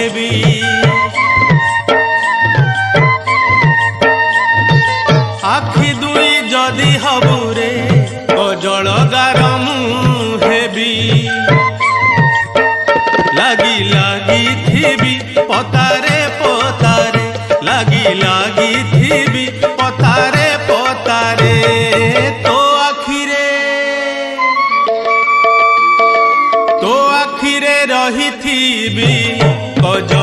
हेबी आखि दुई जदि हबुरे कजल गार हेबी लागी लागी थीबी पतारे पतारे लागी लागी थीबी पतारे पतारे तो आखिरे रही थीबी कजल